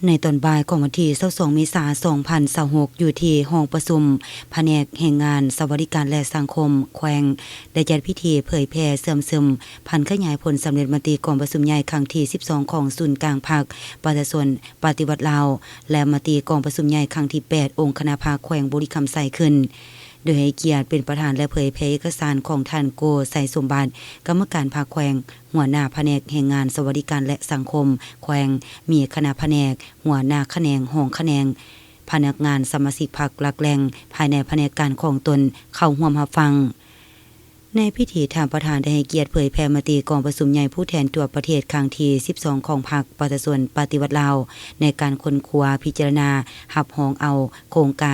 ในตอนบ่ายของวันที่22เมษายน2026อยู่ที่ห้องประชุมแผนกแห่งงานสวัสดิการและสังคมแขวงได้จัดพิธีเผยแพร่เสื่อมซึมพันขยายผลสำเร็จมติกองประชุมใหญ่ครั้งที่12ของศูนย์กลางพรรคประชาชนปฏิวัติลาวและมติกองประชุมใหญ่ครั้งที่8องค์คณะภาคแขวงบุรีคำไซขึ้นโดยให้เกียรติเป็นประธานและเผยแพร่เอกสารของท่านโกไสสมบัติกรรมการภาคแขวงหัวหน้าแผนกแห่งงานสวัสดิการและสังคมแขวงมีคณะแผนกหัวหน้าแขนงห้องแขนงพนักงานสมาชิกพรรคหลักแหล่งภายในแผนกการของตนเข้าร่วมรับฟังในพิธีทางประธานได้ให้เกียรติเผยแพร่มติกองประชุมใหญ่ผู้แทนทั่วประเทศครั้งที่12ของพรรคประชาชนปฏิวัติลาวในการค้นคว้าพิจารณารับรองเอาโครงก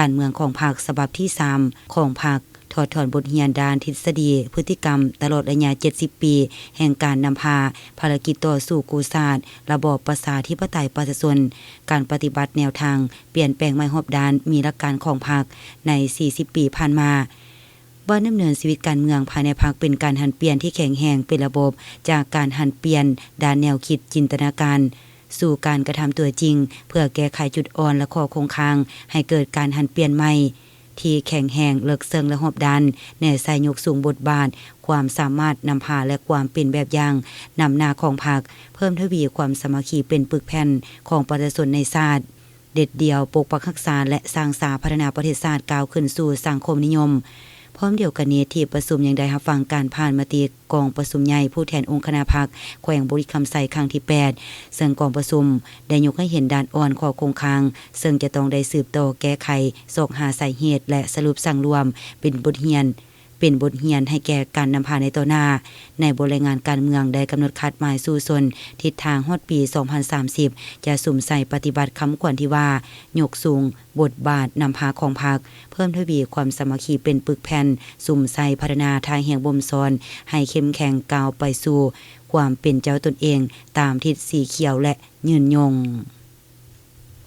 ารเมืองของพรรคฉบับที่3ของพรรคถอดถอนบทเรียนด้านทฤษฎีพฤติกรรมตลอดระยะ70ปีแห่งการนำพาภารกิจต่อสู่กูศาสตร์ระบอบประชาธิปไตยประชาชนการปฏิบัติแนวทางเปลี่ยนแปลงไม่รอบด้านมีหลักการของพรรคใน40ปีผ่านมาบ่ดำเนินชีวิตการเมืองภายในพรรคเป็นการหันเปลี่ยนที่แข็งแรงเป็นระบบจากการหันเปลี่ยนด้านแนวคิดจินตนาการสู่การกระทำตัวจริงเพื่อแก้ไขจุดอ่อนและข้อคงค้างให้เกิดการหันเปลี่ยนใหม่ที่แข็งแรงเลิกเซิงและรอบด้านแน่ใส่ยกสูงบทบาทความสามารถนำพาและความเป็นแบบอย่างนำหน้าของพรรคเพิ่มทวีความสามัคคีเป็นปึกแผ่นของประชาชนในชาติเด็ดเดี่ยวปกปักรักษาและสร้างสาพัฒนาประเทศชาติก้าวขึ้นสู่สังคมนิยมพร้อมเดียวกันนี้ที่ประชุมยังได้รับฟังการผ่านมติกองประชุมใหญ่ผู้แทนองค์คณะพรรคแขวงบุรีคำไซครั้งที่8ซึ่งกองประชุมได้ยกให้เห็นด้านอ่อนข้อคงค้างซึ่งจะต้องได้สืบต่อแก้ไขซอกหาสาเหตุและสรุปสั่งรวมเป็นบทเรียนให้แก่การนำพาในต่อหน้าในบทรายงานการเมืองได้กำหนดคัดหมายสู่ชนทิศทางฮอดปี2030จะสุ่มใส่ปฏิบัติคำขวัญที่ว่ายกสูงบทบาทนำพาของพรรคเพิ่มทวีความสามัคคีเป็นปึกแผ่นสุ่มใส่พัฒนาทางแห่งบ่มสอนให้เข้มแข็งก้าวไปสู่ความเป็นเจ้าตนเองตามทิศสีเขียวและยืนยง